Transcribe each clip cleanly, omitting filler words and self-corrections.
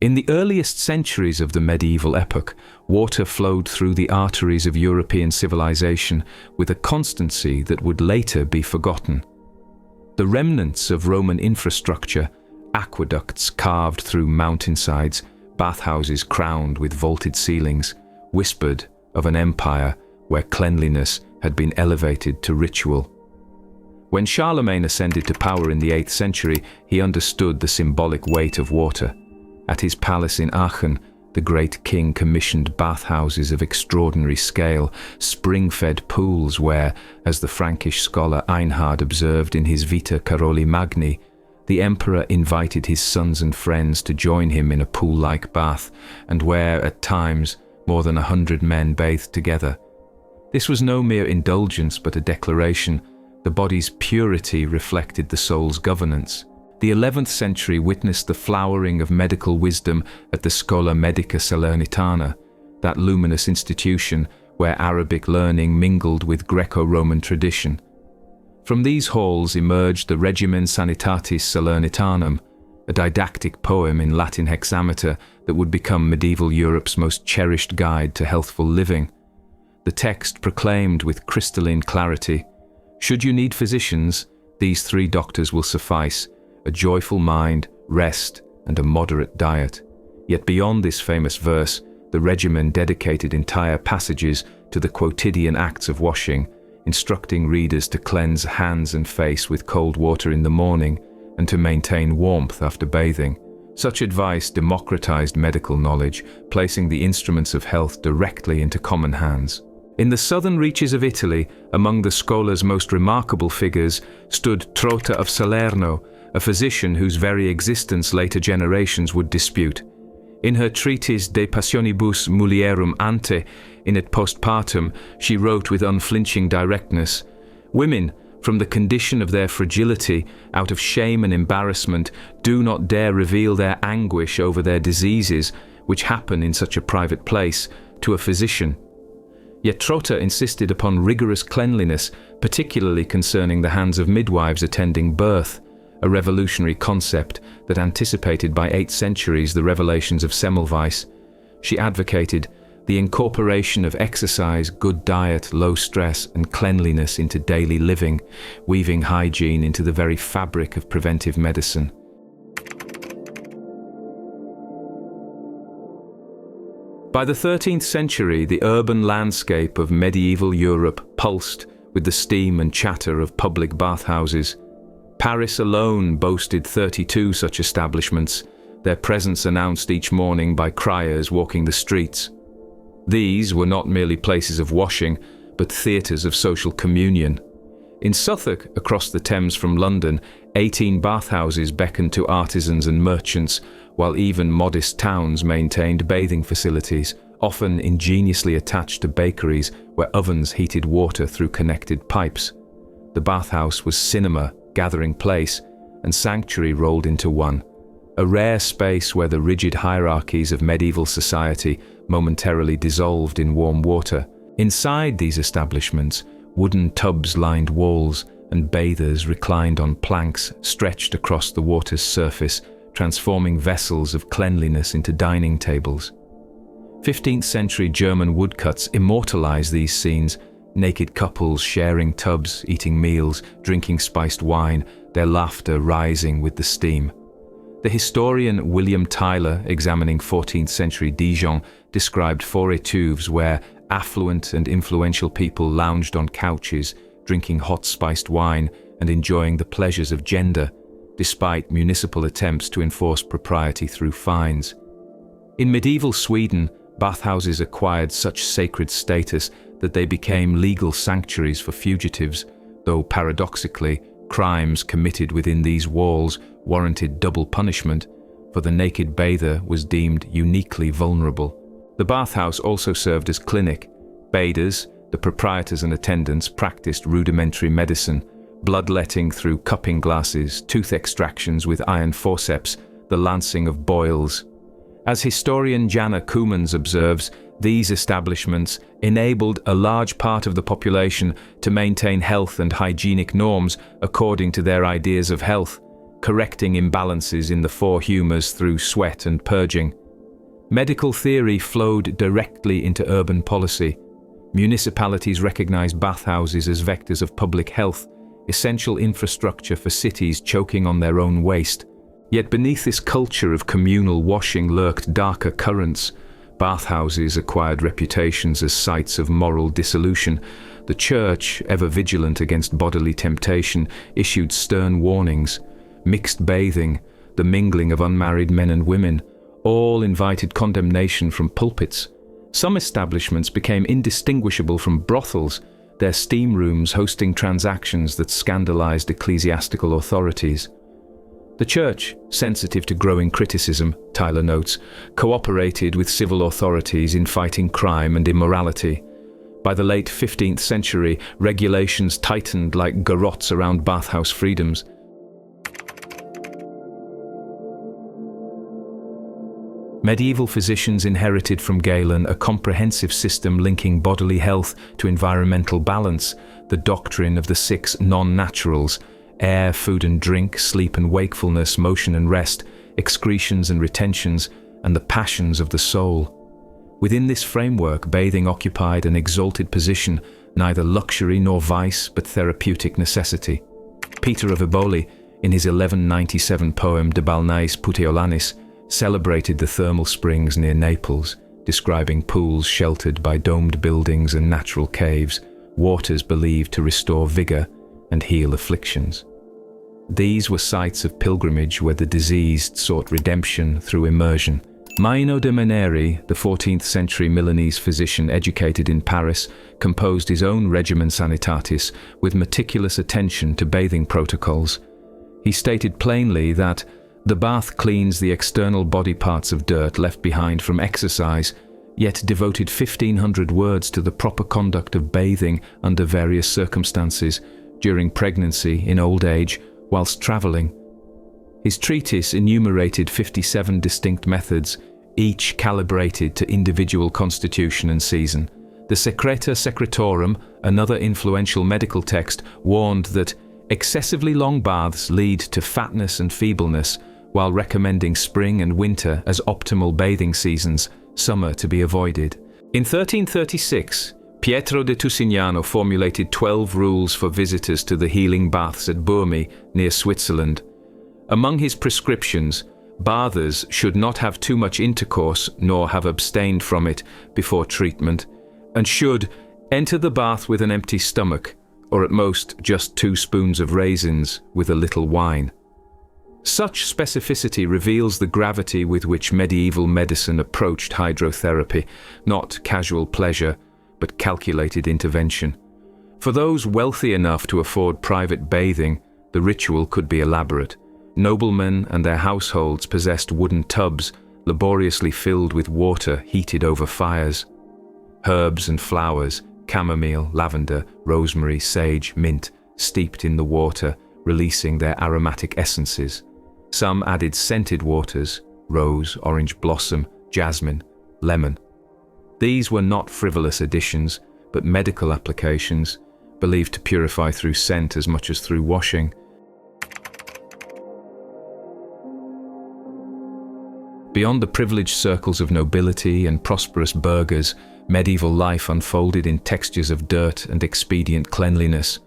In the earliest centuries of the medieval epoch, water flowed through the arteries of European civilization with a constancy that would later be forgotten. The remnants of Roman infrastructure, aqueducts carved through mountainsides, bathhouses crowned with vaulted ceilings, whispered of an empire where cleanliness had been elevated to ritual. When Charlemagne ascended to power in the 8th century, he understood the symbolic weight of water. At his palace in Aachen, the great king commissioned bathhouses of extraordinary scale, spring-fed pools where, as the Frankish scholar Einhard observed in his Vita Caroli Magni, the emperor invited his sons and friends to join him in a pool-like bath, and where, at times, more than 100 men bathed together. This was no mere indulgence but a declaration. The body's purity reflected the soul's governance. The 11th century witnessed the flowering of medical wisdom at the Schola Medica Salernitana, that luminous institution where Arabic learning mingled with Greco-Roman tradition. From these halls emerged the Regimen Sanitatis Salernitanum, a didactic poem in Latin hexameter that would become medieval Europe's most cherished guide to healthful living. The text proclaimed with crystalline clarity, "Should you need physicians, these 3 doctors will suffice, a joyful mind, rest, and a moderate diet." Yet beyond this famous verse, the regimen dedicated entire passages to the quotidian acts of washing, instructing readers to cleanse hands and face with cold water in the morning and to maintain warmth after bathing. Such advice democratized medical knowledge, placing the instruments of health directly into common hands. In the southern reaches of Italy, among the scola's most remarkable figures, stood Trota of Salerno, a physician whose very existence later generations would dispute. In her treatise De Passionibus Mulierum Ante, in it postpartum, she wrote with unflinching directness, "Women, from the condition of their fragility, out of shame and embarrassment, do not dare reveal their anguish over their diseases, which happen in such a private place, to a physician." Yet Trota insisted upon rigorous cleanliness, particularly concerning the hands of midwives attending birth, a revolutionary concept that anticipated by 8 centuries the revelations of Semmelweis. She advocated the incorporation of exercise, good diet, low stress, and cleanliness into daily living, weaving hygiene into the very fabric of preventive medicine. By the 13th century, the urban landscape of medieval Europe pulsed with the steam and chatter of public bathhouses. Paris alone boasted 32 such establishments, their presence announced each morning by criers walking the streets. These were not merely places of washing, but theatres of social communion. In Southwark, across the Thames from London, 18 bathhouses beckoned to artisans and merchants, while even modest towns maintained bathing facilities, often ingeniously attached to bakeries where ovens heated water through connected pipes. The bathhouse was cinema, gathering place, and sanctuary rolled into one, a rare space where the rigid hierarchies of medieval society momentarily dissolved in warm water. Inside these establishments, wooden tubs lined walls, and bathers reclined on planks stretched across the water's surface, transforming vessels of cleanliness into dining tables. 15th century German woodcuts immortalize these scenes, naked couples sharing tubs, eating meals, drinking spiced wine, their laughter rising with the steam. The historian William Tyler, examining 14th century Dijon, described 4 étuves where affluent and influential people lounged on couches, drinking hot spiced wine and enjoying the pleasures of gender, despite municipal attempts to enforce propriety through fines. In medieval Sweden, bathhouses acquired such sacred status that they became legal sanctuaries for fugitives, though paradoxically, crimes committed within these walls warranted double punishment, for the naked bather was deemed uniquely vulnerable. The bathhouse also served as clinic. Bathers, the proprietors and attendants, practiced rudimentary medicine, bloodletting through cupping glasses, tooth extractions with iron forceps, the lancing of boils. As historian Jana Koumans observes, these establishments enabled a large part of the population to maintain health and hygienic norms according to their ideas of health. correcting imbalances in the four humours through sweat and purging. Medical theory flowed directly into urban policy. Municipalities recognized bathhouses as vectors of public health, essential infrastructure for cities choking on their own waste. Yet beneath this culture of communal washing lurked darker currents. Bathhouses acquired reputations as sites of moral dissolution. The Church, ever vigilant against bodily temptation, issued stern warnings. Mixed bathing, the mingling of unmarried men and women, all invited condemnation from pulpits. Some establishments became indistinguishable from brothels, their steam rooms hosting transactions that scandalized ecclesiastical authorities. The Church, sensitive to growing criticism, Tyler notes, cooperated with civil authorities in fighting crime and immorality. By the late 15th century, regulations tightened like garrots around bathhouse freedoms. Medieval physicians inherited from Galen a comprehensive system linking bodily health to environmental balance, the doctrine of the six non-naturals: air, food and drink, sleep and wakefulness, motion and rest, excretions and retentions, and the passions of the soul. Within this framework, bathing occupied an exalted position, neither luxury nor vice, but therapeutic necessity. Peter of Eboli, in his 1197 poem De Balneis Puteolanis, celebrated the thermal springs near Naples, describing pools sheltered by domed buildings and natural caves, waters believed to restore vigor and heal afflictions. These were sites of pilgrimage where the diseased sought redemption through immersion. Maino de Meneri, the 14th century Milanese physician educated in Paris, composed his own Regimen Sanitatis with meticulous attention to bathing protocols. He stated plainly that the bath cleans the external body parts of dirt left behind from exercise, yet devoted 1,500 words to the proper conduct of bathing under various circumstances, during pregnancy, in old age, whilst travelling. His treatise enumerated 57 distinct methods, each calibrated to individual constitution and season. The Secreta Secretorum, another influential medical text, warned that excessively long baths lead to fatness and feebleness, while recommending spring and winter as optimal bathing seasons, summer to be avoided. In 1336, Pietro de Tussignano formulated 12 rules for visitors to the healing baths at Burmi, near Switzerland. Among his prescriptions, bathers should not have too much intercourse nor have abstained from it before treatment, and should enter the bath with an empty stomach, or at most just 2 spoons of raisins with a little wine. Such specificity reveals the gravity with which medieval medicine approached hydrotherapy, not casual pleasure, but calculated intervention. For those wealthy enough to afford private bathing, the ritual could be elaborate. Noblemen and their households possessed wooden tubs, laboriously filled with water heated over fires. Herbs and flowers, chamomile, lavender, rosemary, sage, mint, steeped in the water, releasing their aromatic essences. Some added scented waters: rose, orange blossom, jasmine, lemon. These were not frivolous additions, but medical applications, believed to purify through scent as much as through washing. Beyond the privileged circles of nobility and prosperous burghers, medieval life unfolded in textures of dirt and expedient cleanliness.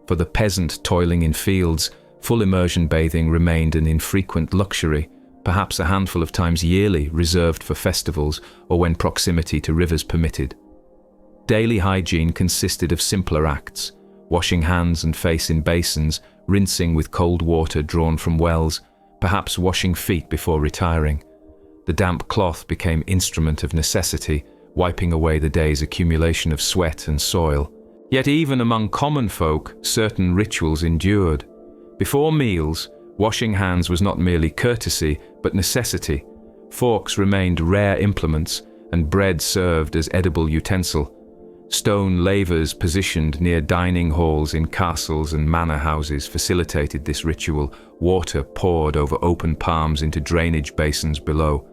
For the peasant toiling in fields, full immersion bathing remained an infrequent luxury, perhaps a handful of times yearly, reserved for festivals or when proximity to rivers permitted. Daily hygiene consisted of simpler acts: washing hands and face in basins, rinsing with cold water drawn from wells, perhaps washing feet before retiring. The damp cloth became instrument of necessity, wiping away the day's accumulation of sweat and soil. Yet even among common folk, certain rituals endured. Before meals, washing hands was not merely courtesy, but necessity. Forks remained rare implements, and bread served as edible utensil. Stone lavers positioned near dining halls in castles and manor houses facilitated this ritual, water poured over open palms into drainage basins below.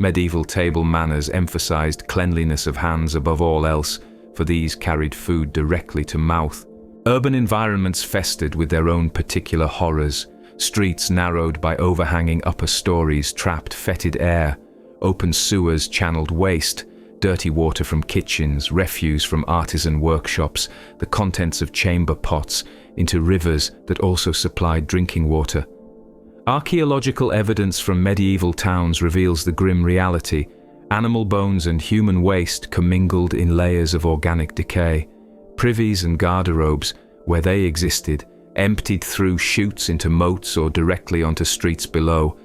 Medieval table manners emphasized cleanliness of hands above all else, for these carried food directly to mouth. Urban environments festered with their own particular horrors. Streets narrowed by overhanging upper stories trapped fetid air, open sewers channeled waste, dirty water from kitchens, refuse from artisan workshops, the contents of chamber pots, into rivers that also supplied drinking water. Archaeological evidence from medieval towns reveals the grim reality. Animal bones and human waste commingled in layers of organic decay. Privies and garderobes, where they existed, emptied through chutes into moats or directly onto streets below.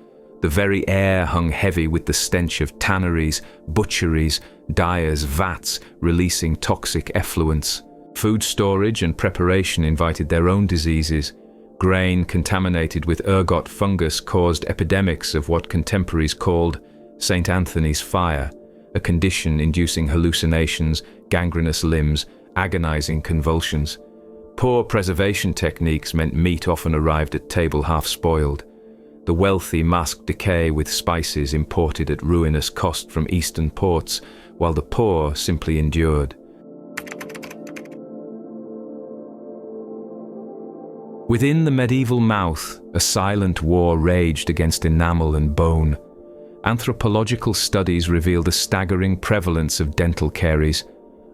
The very air hung heavy with the stench of tanneries, butcheries, dyers' vats releasing toxic effluents. Food storage and preparation invited their own diseases. Grain contaminated with ergot fungus caused epidemics of what contemporaries called St. Anthony's fire, a condition inducing hallucinations, gangrenous limbs, agonizing convulsions. Poor preservation techniques meant meat often arrived at table half-spoiled. The wealthy masked decay with spices imported at ruinous cost from eastern ports, while the poor simply endured. Within the medieval mouth, a silent war raged against enamel and bone. Anthropological studies revealed a staggering prevalence of dental caries.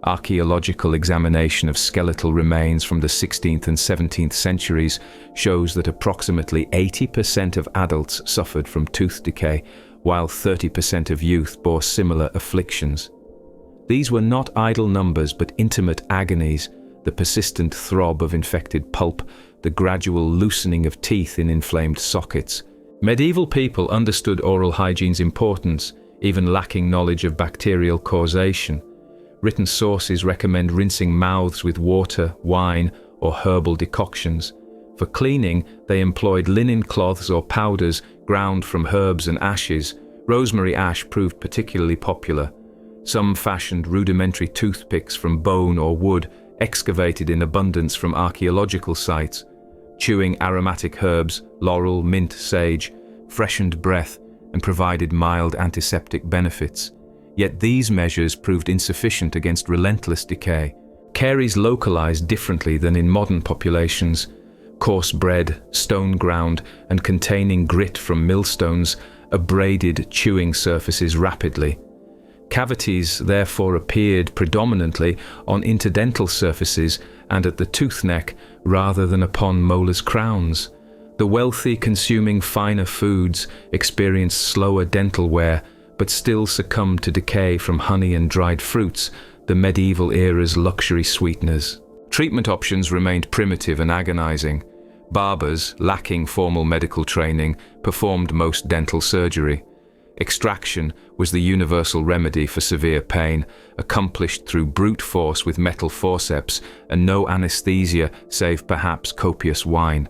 Archaeological examination of skeletal remains from the 16th and 17th centuries shows that approximately 80% of adults suffered from tooth decay, while 30% of youth bore similar afflictions. These were not idle numbers but intimate agonies, the persistent throb of infected pulp, the gradual loosening of teeth in inflamed sockets. Medieval people understood oral hygiene's importance, even lacking knowledge of bacterial causation. Written sources recommend rinsing mouths with water, wine, or herbal decoctions. For cleaning, they employed linen cloths or powders ground from herbs and ashes. Rosemary ash proved particularly popular. Some fashioned rudimentary toothpicks from bone or wood, excavated in abundance from archaeological sites. Chewing aromatic herbs, laurel, mint, sage, freshened breath and provided mild antiseptic benefits. Yet these measures proved insufficient against relentless decay. Caries localized differently than in modern populations. Coarse bread, stone ground, and containing grit from millstones abraded chewing surfaces rapidly. Cavities therefore appeared predominantly on interdental surfaces and at the tooth neck rather than upon molars' crowns. The wealthy consuming finer foods experienced slower dental wear but still succumbed to decay from honey and dried fruits, the medieval era's luxury sweeteners. Treatment options remained primitive and agonizing. Barbers, lacking formal medical training, performed most dental surgery. Extraction was the universal remedy for severe pain, accomplished through brute force with metal forceps and no anesthesia save perhaps copious wine.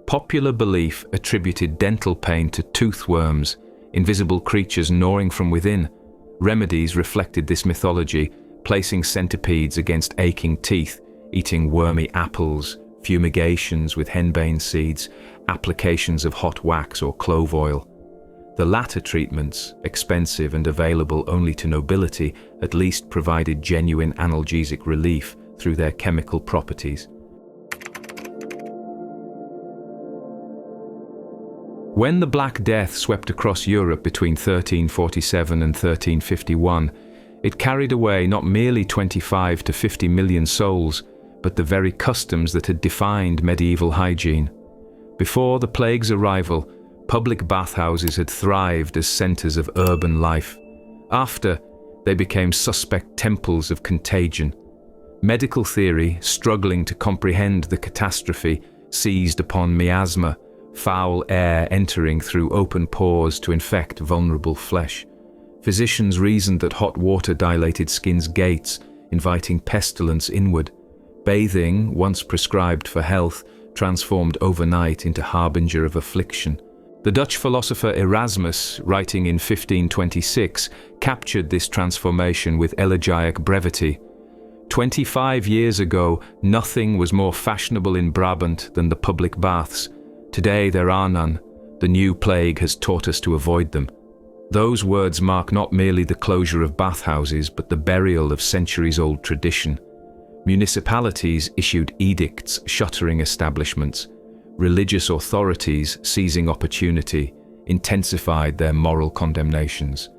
Popular belief attributed dental pain to toothworms, invisible creatures gnawing from within. Remedies reflected this mythology, placing centipedes against aching teeth, eating wormy apples, fumigations with henbane seeds, applications of hot wax or clove oil. The latter treatments, expensive and available only to nobility, at least provided genuine analgesic relief through their chemical properties. When the Black Death swept across Europe between 1347 and 1351, it carried away not merely 25 to 50 million souls, but the very customs that had defined medieval hygiene. Before the plague's arrival, public bathhouses had thrived as centers of urban life. After, they became suspect temples of contagion. Medical theory, struggling to comprehend the catastrophe, seized upon miasma, foul air entering through open pores to infect vulnerable flesh. Physicians reasoned that hot water dilated skin's gates, inviting pestilence inward. Bathing, once prescribed for health, transformed overnight into harbinger of affliction. The Dutch philosopher Erasmus, writing in 1526, captured this transformation with elegiac brevity. 25 years ago, nothing was more fashionable in Brabant than the public baths. Today there are none. The new plague has taught us to avoid them. Those words mark not merely the closure of bathhouses, but the burial of centuries-old tradition. Municipalities issued edicts shuttering establishments. religious authorities, seizing opportunity, intensified their moral condemnations.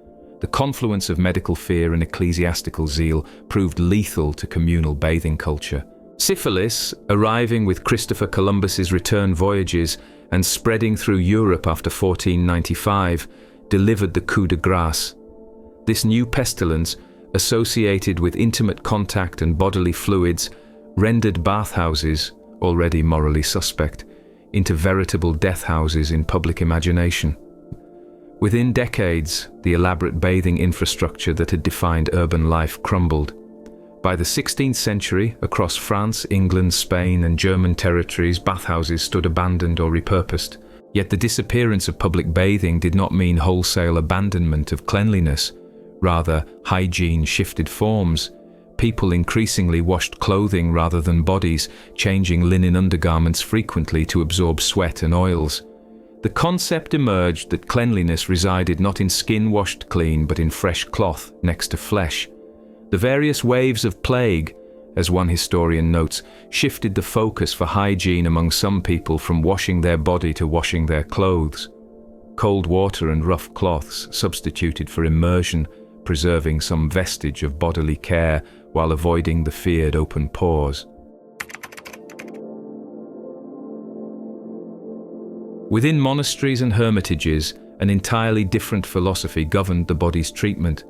The confluence of medical fear and ecclesiastical zeal proved lethal to communal bathing culture. Syphilis, arriving with Christopher Columbus's return voyages and spreading through Europe after 1495, delivered the coup de grace. This new pestilence, associated with intimate contact and bodily fluids, rendered bathhouses, already morally suspect, into veritable death houses in public imagination. Within decades, the elaborate bathing infrastructure that had defined urban life crumbled. By the 16th century, across France, England, Spain, and German territories, bathhouses stood abandoned or repurposed. Yet the disappearance of public bathing did not mean wholesale abandonment of cleanliness. Rather, hygiene shifted forms. People increasingly washed clothing rather than bodies, changing linen undergarments frequently to absorb sweat and oils. The concept emerged that cleanliness resided not in skin washed clean but in fresh cloth next to flesh. The various waves of plague, as one historian notes, shifted the focus for hygiene among some people from washing their body to washing their clothes. Cold water and rough cloths substituted for immersion, preserving some vestige of bodily care while avoiding the feared open pores. Within monasteries and hermitages, an entirely different philosophy governed the body's treatment.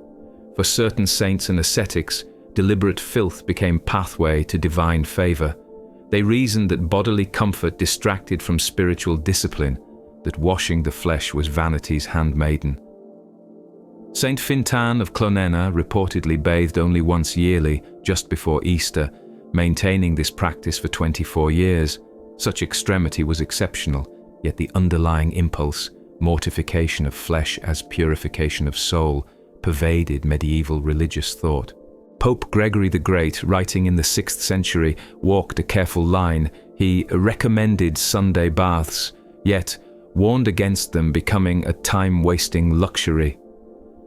For certain saints and ascetics, deliberate filth became pathway to divine favor. They reasoned that bodily comfort distracted from spiritual discipline, that washing the flesh was vanity's handmaiden. Saint Fintan of Clonenna reportedly bathed only once yearly, just before Easter, maintaining this practice for 24 years. Such extremity was exceptional, yet the underlying impulse, mortification of flesh as purification of soul, pervaded medieval religious thought. Pope Gregory the Great, writing in the 6th century, walked a careful line. He recommended Sunday baths, yet warned against them becoming a time-wasting luxury.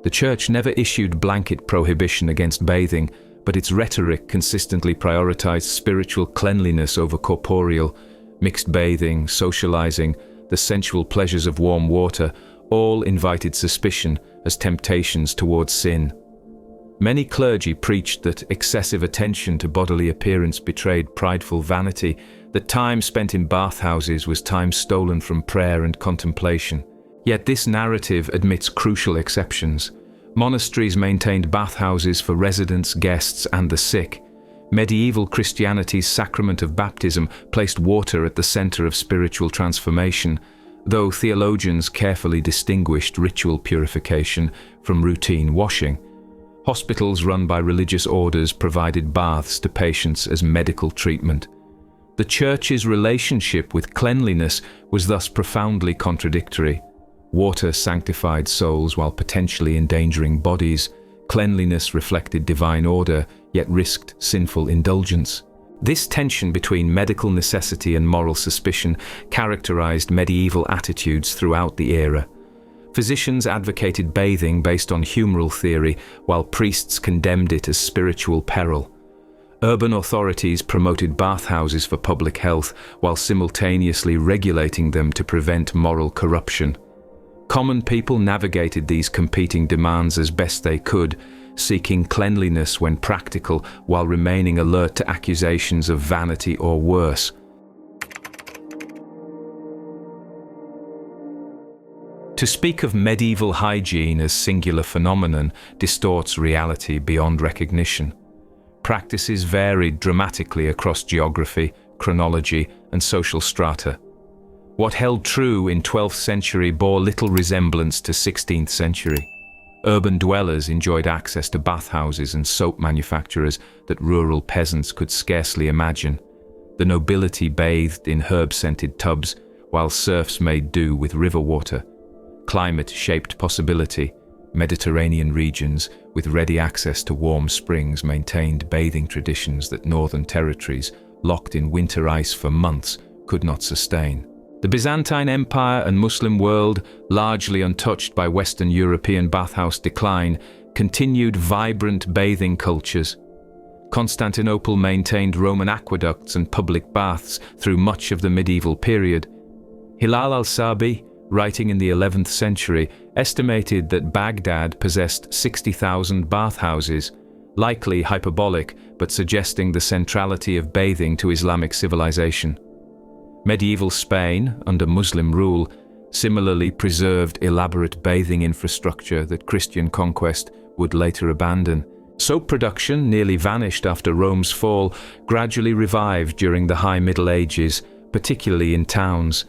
The Church never issued blanket prohibition against bathing, but its rhetoric consistently prioritized spiritual cleanliness over corporeal. Mixed bathing, socializing, the sensual pleasures of warm water, all invited suspicion as temptations towards sin. Many clergy preached that excessive attention to bodily appearance betrayed prideful vanity, that time spent in bathhouses was time stolen from prayer and contemplation. Yet this narrative admits crucial exceptions. Monasteries maintained bathhouses for residents, guests, and the sick. Medieval Christianity's sacrament of baptism placed water at the center of spiritual transformation, though theologians carefully distinguished ritual purification from routine washing. Hospitals run by religious orders provided baths to patients as medical treatment. The Church's relationship with cleanliness was thus profoundly contradictory. Water sanctified souls while potentially endangering bodies. Cleanliness reflected divine order, yet risked sinful indulgence. This tension between medical necessity and moral suspicion characterized medieval attitudes throughout the era. Physicians advocated bathing based on humoral theory, while priests condemned it as spiritual peril. Urban authorities promoted bathhouses for public health, while simultaneously regulating them to prevent moral corruption. Common people navigated these competing demands as best they could, seeking cleanliness when practical while remaining alert to accusations of vanity or worse. To speak of medieval hygiene as singular phenomenon distorts reality beyond recognition. Practices varied dramatically across geography, chronology, and social strata. What held true in 12th century bore little resemblance to 16th century. Urban dwellers enjoyed access to bathhouses and soap manufacturers that rural peasants could scarcely imagine. The nobility bathed in herb-scented tubs, while serfs made do with river water. Climate shaped possibility. Mediterranean regions, with ready access to warm springs, maintained bathing traditions that northern territories, locked in winter ice for months, could not sustain. The Byzantine Empire and Muslim world, largely untouched by Western European bathhouse decline, continued vibrant bathing cultures. Constantinople maintained Roman aqueducts and public baths through much of the medieval period. Hilal al-Sabi, writing in the 11th century, estimated that Baghdad possessed 60,000 bathhouses, likely hyperbolic but suggesting the centrality of bathing to Islamic civilization. Medieval Spain, under Muslim rule, similarly preserved elaborate bathing infrastructure that Christian conquest would later abandon. Soap production, nearly vanished after Rome's fall, gradually revived during the High Middle Ages, particularly in towns.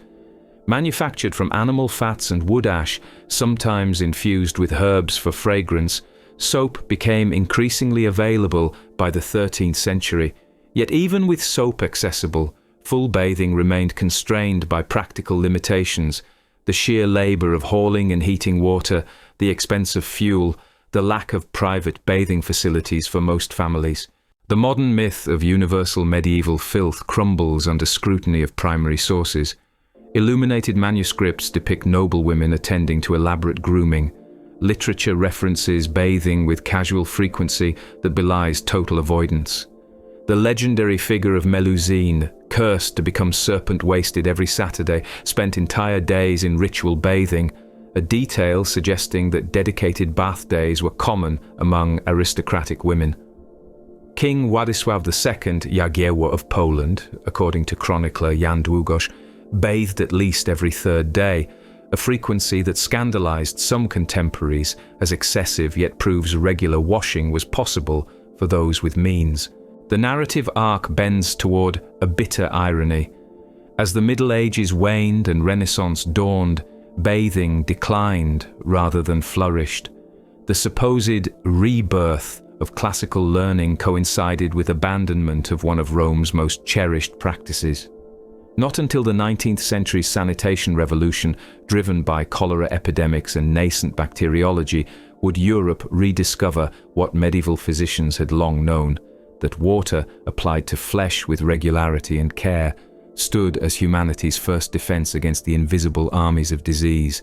Manufactured from animal fats and wood ash, sometimes infused with herbs for fragrance, soap became increasingly available by the 13th century. Yet even with soap accessible, full bathing remained constrained by practical limitations: the sheer labor of hauling and heating water, the expense of fuel, the lack of private bathing facilities for most families. The modern myth of universal medieval filth crumbles under scrutiny of primary sources. Illuminated manuscripts depict noble women attending to elaborate grooming. Literature references bathing with casual frequency that belies total avoidance. The legendary figure of Melusine, cursed to become serpent-waisted every Saturday, spent entire days in ritual bathing, a detail suggesting that dedicated bath days were common among aristocratic women. King Władysław II Jagiełło of Poland, according to chronicler Jan Długosz, bathed at least every third day, a frequency that scandalized some contemporaries as excessive, yet proves regular washing was possible for those with means. The narrative arc bends toward a bitter irony. As the Middle Ages waned and Renaissance dawned, bathing declined rather than flourished. The supposed rebirth of classical learning coincided with abandonment of one of Rome's most cherished practices. Not until the 19th century's sanitation revolution, driven by cholera epidemics and nascent bacteriology, would Europe rediscover what medieval physicians had long known: that water, applied to flesh with regularity and care, stood as humanity's first defense against the invisible armies of disease.